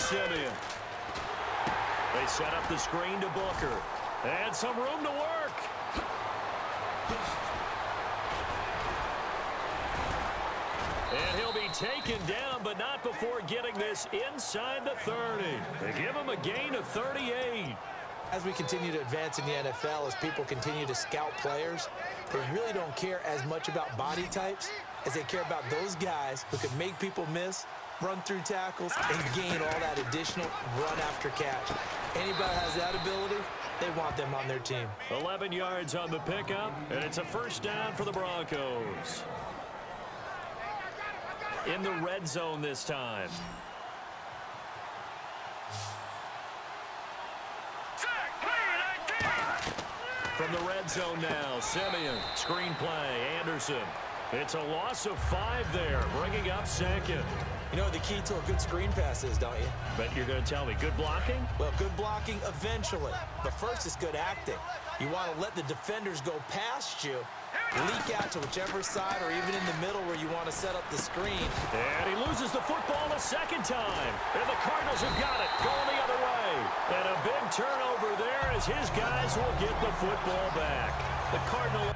Simeon. They set up the screen to Booker. And some room to work. And he'll be taken down, but not before getting this inside the 30. They give him a gain of 38. As we continue to advance in the NFL, as people continue to scout players, they really don't care as much about body types as they care about those guys who can make people miss, run through tackles, and gain all that additional run after catch. Anybody has that ability, they want them on their team. 11 yards on the pickup, and it's a first down for the Broncos. In the red zone this time. From the red zone now, Simeon, screen play, Anderson. It's a loss of 5 there, bringing up second. You know what the key to a good screen pass is, don't you? Bet you're going to tell me, good blocking? Well, good blocking eventually, but first is good acting. You want to let the defenders go past you, leak out to whichever side or even in the middle where you want to set up the screen. And he loses the football a second time. And the Cardinals have got it, going the other way. And a big turnover there as his guys will get the football back. The Cardinals...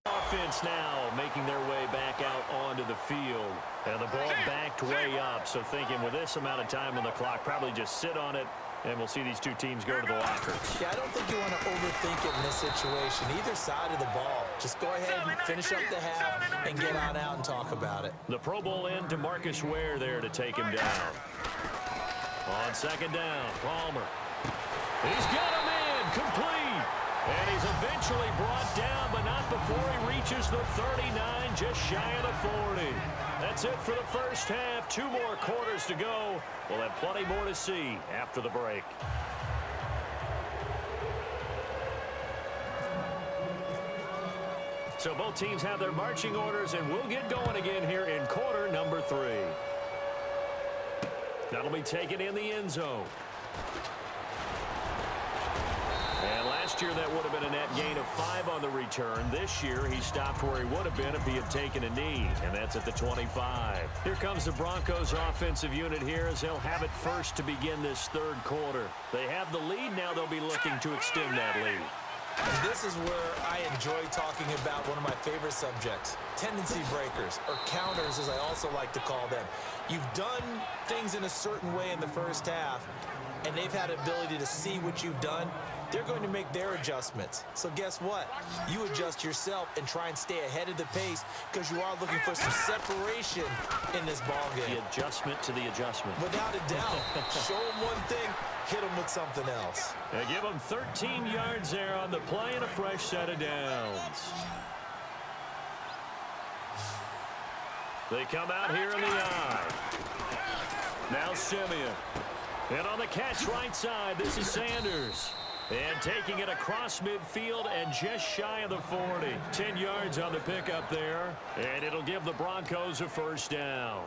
Offense now making their way back out onto the field. And the ball backed way up. So thinking with this amount of time on the clock, probably just sit on it, and we'll see these two teams go to the lockers. Yeah, I don't think you want to overthink it in this situation. Either side of the ball. Just go ahead and finish up the half and get on out and talk about it. The Pro Bowl end to Marcus Ware there to take him down. On second down, Palmer. He's got him in, complete. And he's eventually brought down, but not before he reaches the 39, just shy of the 40. That's it for the first half. 2 more quarters to go. We'll have plenty more to see after the break. So both teams have their marching orders, and we'll get going again here in quarter number 3. That'll be taken in the end zone. And last year that would have been a net gain of 5 on the return. This year he stopped where he would have been if he had taken a knee, and that's at the 25. Here comes the Broncos offensive unit here as they'll have it first to begin this third quarter. They have the lead. Now they'll be looking to extend that lead. And this is where I enjoy talking about one of my favorite subjects, tendency breakers, or counters as I also like to call them. You've done things in a certain way in the first half, and they've had the ability to see what you've done. They're going to make their adjustments. So guess what? You adjust yourself and try and stay ahead of the pace because you are looking for some separation in this ball game. The adjustment to the adjustment. Without a doubt. Show them one thing, hit them with something else. They give them 13 yards there on the play and a fresh set of downs. They come out here in the eye. Now Simeon. And on the catch right side, this is Sanders. And taking it across midfield and just shy of the 40. 10 yards on the pickup there. And it'll give the Broncos a first down.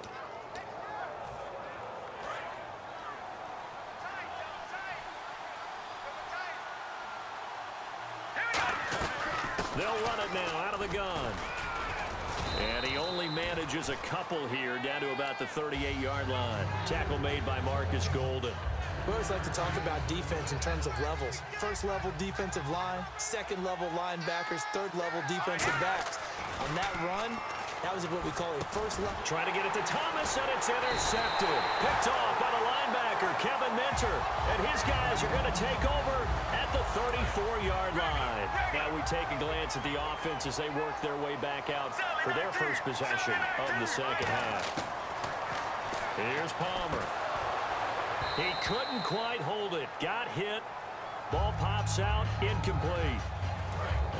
They'll run it now out of the gun. And he only manages a couple here down to about the 38-yard line. Tackle made by Marcus Golden. We always like to talk about defense in terms of levels. First-level defensive line, second-level linebackers, third-level defensive backs. On that run, that was what we call a first-level. Trying to get it to Thomas, and it's intercepted. Picked off by the linebacker, Kevin Minter. And his guys are going to take over at the 34-yard line. Now we take a glance at the offense as they work their way back out for their first possession of the second half. Here's Palmer. He couldn't quite hold it. Got hit. Ball pops out. Incomplete.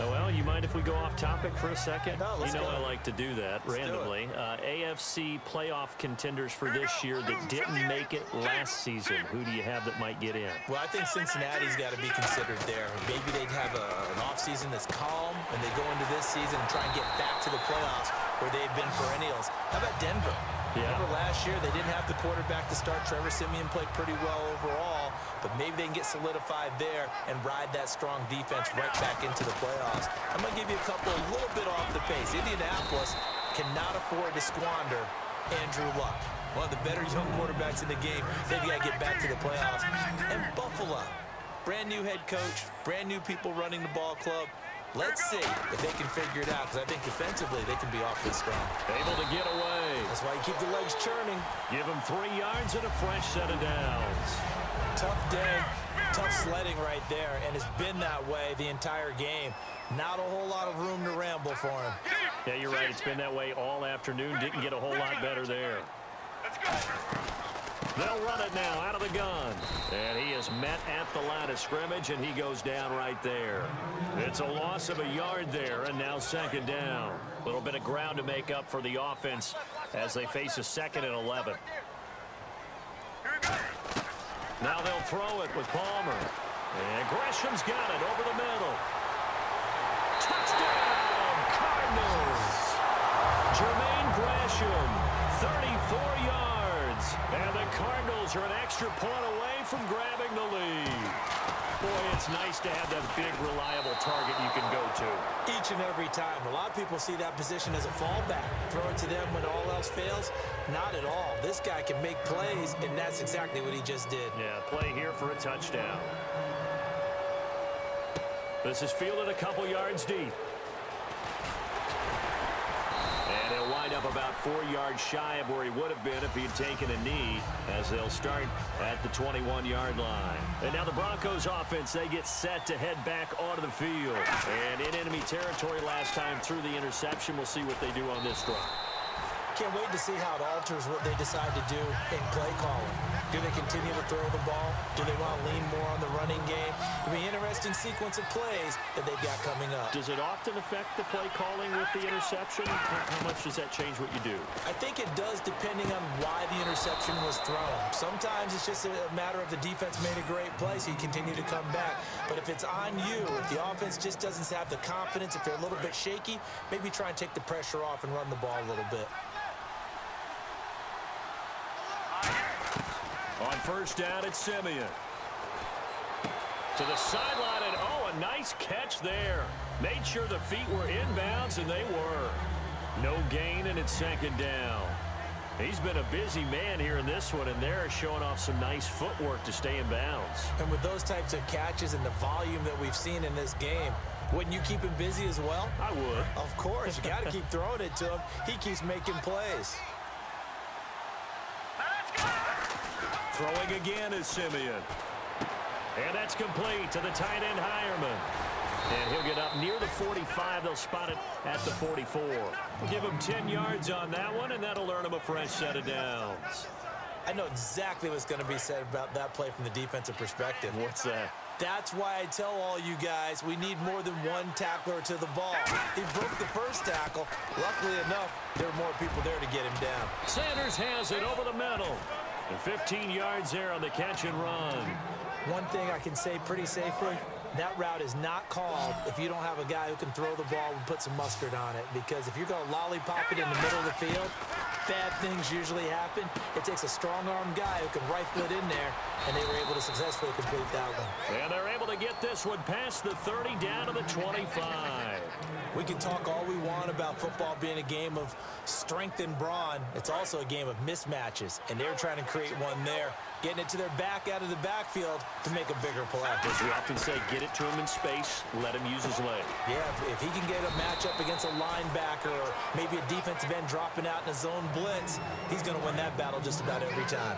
Oh, well, you mind if we go off topic for a second? No, let's go. I like to do that randomly. AFC playoff contenders for this year that didn't make it last season. Who do you have that might get in? Well, I think Cincinnati's got to be considered there. Maybe they'd have an offseason that's calm, and they go into this season and try and get back to the playoffs where they've been perennials. How about Denver? Remember last year, they didn't have the quarterback to start. Trevor Siemian played pretty well overall, but maybe they can get solidified there and ride that strong defense right back into the playoffs. I'm going to give you a couple a little bit off the pace. Indianapolis cannot afford to squander Andrew Luck, one of the better young quarterbacks in the game. They've got to get back to the playoffs. And Buffalo, brand new head coach, brand new people running the ball club. Let's see if they can figure it out, because I think defensively they can be awfully strong. Able to get away. That's why you keep the legs churning. Give him 3 yards and a fresh set of downs. Tough day, tough sledding right there, and it's been that way the entire game. Not a whole lot of room to ramble for him. Yeah, you're right. It's been that way all afternoon. Didn't get a whole lot better there. Let's go. They'll run it now out of the gun. And he is met at the line of scrimmage, and he goes down right there. It's a loss of a yard there, and now second down. A little bit of ground to make up for the offense as they face a 2nd and 11. Now they'll throw it with Palmer. And Gresham's got it over the middle. Touchdown, Cardinals! Jermaine Gresham, 34 yards. And the Cardinals are an extra point away from grabbing the lead. Boy, it's nice to have that big, reliable target you can go to. Each and every time. A lot of people see that position as a fallback. Throw it to them when all else fails. Not at all. This guy can make plays, and that's exactly what he just did. Yeah, play here for a touchdown. This is fielded a couple yards deep. And he'll wind up about 4 yards shy of where he would have been if he had taken a knee, as they'll start at the 21-yard line. And now the Broncos offense, they get set to head back onto the field. And in enemy territory last time through the interception. We'll see what they do on this drive. Can't wait to see how it alters what they decide to do in play calling. Do they continue to throw the ball? Do they want to lean more on the running game? It'll be an interesting sequence of plays that they've got coming up. Does it often affect the play calling with the interception? How much does that change what you do? I think it does, depending on why the interception was thrown. Sometimes it's just a matter of the defense made a great play, so you continue to come back. But if it's on you, if the offense just doesn't have the confidence, if they're a little bit shaky, maybe try and take the pressure off and run the ball a little bit. On first down, it's Siemian. To the sideline, and oh, a nice catch there. Made sure the feet were inbounds, and they were. No gain, and it's second down. He's been a busy man here in this one, and they're showing off some nice footwork to stay in bounds. And with those types of catches and the volume that we've seen in this game, wouldn't you keep him busy as well? I would. Of course. You got to keep throwing it to him. He keeps making plays. Throwing again is Siemian. And that's complete to the tight end, Hireman. And he'll get up near the 45. They'll spot it at the 44. We'll give him 10 yards on that one, and that'll earn him a fresh set of downs. I know exactly what's going to be said about that play from the defensive perspective. What's that? That's why I tell all you guys we need more than one tackler to the ball. He broke the first tackle. Luckily enough, there were more people there to get him down. Sanders has it over the middle. And 15 yards there on the catch and run. One thing I can say pretty safely, that route is not called if you don't have a guy who can throw the ball and put some mustard on it. Because if you're going to lollipop it in the middle of the field, bad things usually happen. It takes a strong-armed guy who can rifle it in there, and they were able to successfully complete that one. And they're able to get this one past the 30 down to the 25. We can talk all we want about football being a game of strength and brawn. It's also a game of mismatches, and they're trying to create one there, getting it to their back out of the backfield to make a bigger play. As we often say, get it to him in space, let him use his leg. Yeah, if he can get a matchup against a linebacker or maybe a defensive end dropping out in a zone blitz, he's going to win that battle just about every time.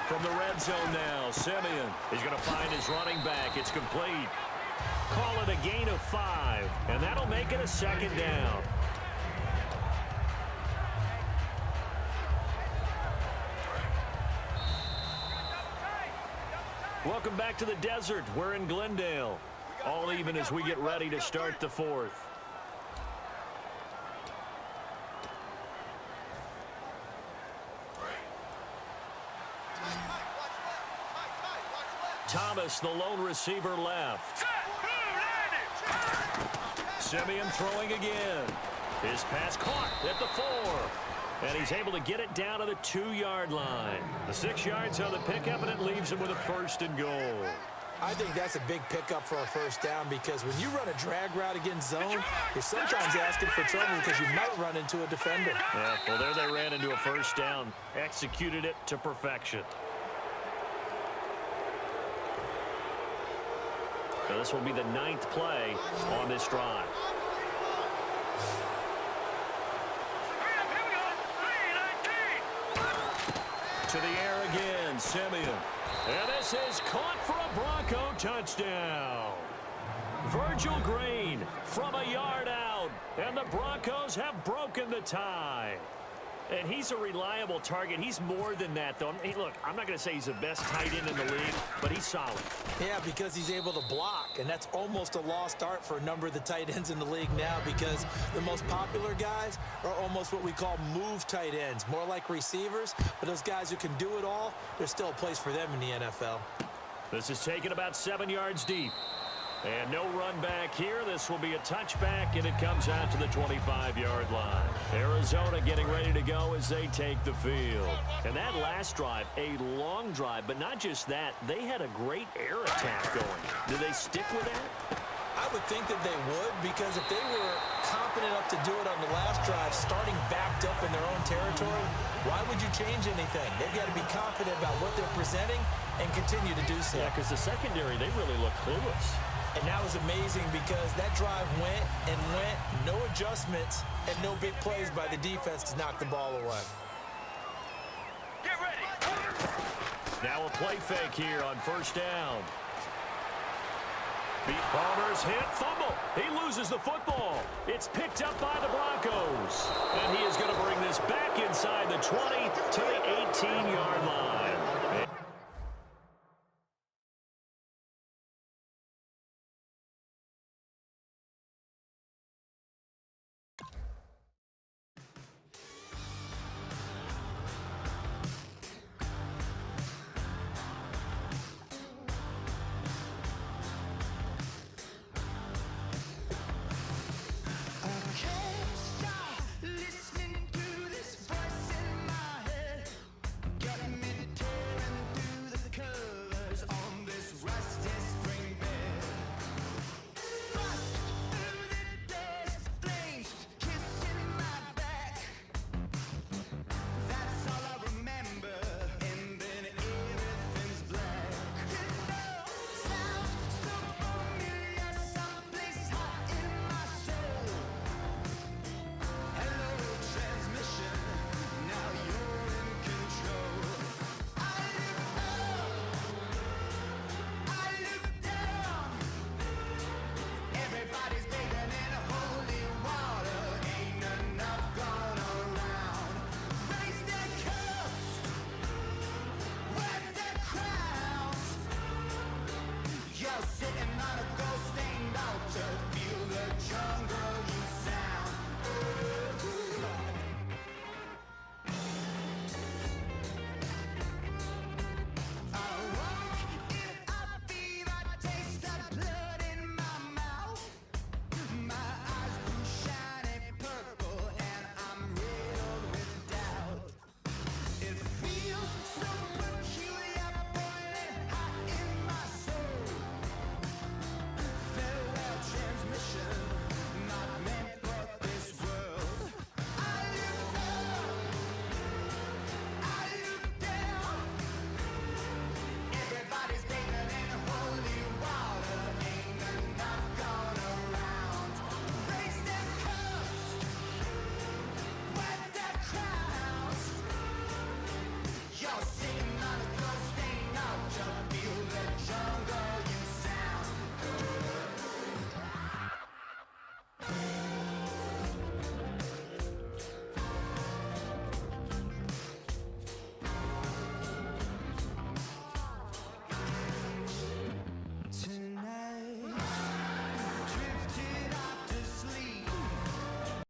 From the red zone now, Siemian is going to find his running back. It's complete. Call it a gain of 5, and that'll make it a second down. Welcome back to the desert. We're in Glendale. All even as we get ready to start the fourth. Thomas, the lone receiver, left. Simeon throwing again. His pass caught at the 4. And he's able to get it down to the 2-yard line. The 6 yards on the pickup, and it leaves him with a 1st and goal. I think that's a big pickup for a 1st down because when you run a drag route against zone, you're sometimes asking for trouble because you might run into a defender. Yeah, well, there they ran into a 1st down. Executed it to perfection. So this will be the 9th play on this drive. To the air again, Simeon. And this is caught for a Bronco touchdown. Virgil Green from a yard out. And the Broncos have broken the tie. And he's a reliable target. He's more than that, though. Hey, look, I'm not going to say he's the best tight end in the league, but he's solid. Yeah, because he's able to block, and that's almost a lost art for a number of the tight ends in the league now because the most popular guys are almost what we call move tight ends, more like receivers. But those guys who can do it all, there's still a place for them in the NFL. This is taken about 7 yards deep. And no run back here. This will be a touchback, and it comes out to the 25-yard line. Arizona getting ready to go as they take the field. And that last drive, a long drive, but not just that. They had a great air attack going. Do they stick with that? I would think that they would because if they were confident enough to do it on the last drive, starting backed up in their own territory, why would you change anything? They've got to be confident about what they're presenting and continue to do so. Yeah, because the secondary, they really look clueless. And that was amazing because that drive went and went, no adjustments, and no big plays by the defense to knock the ball away. Get ready. Now a play fake here on 1st down. Palmer's hit, fumble. He loses the football. It's picked up by the Broncos. And he is going to bring this back inside the 20 to the 18-yard line.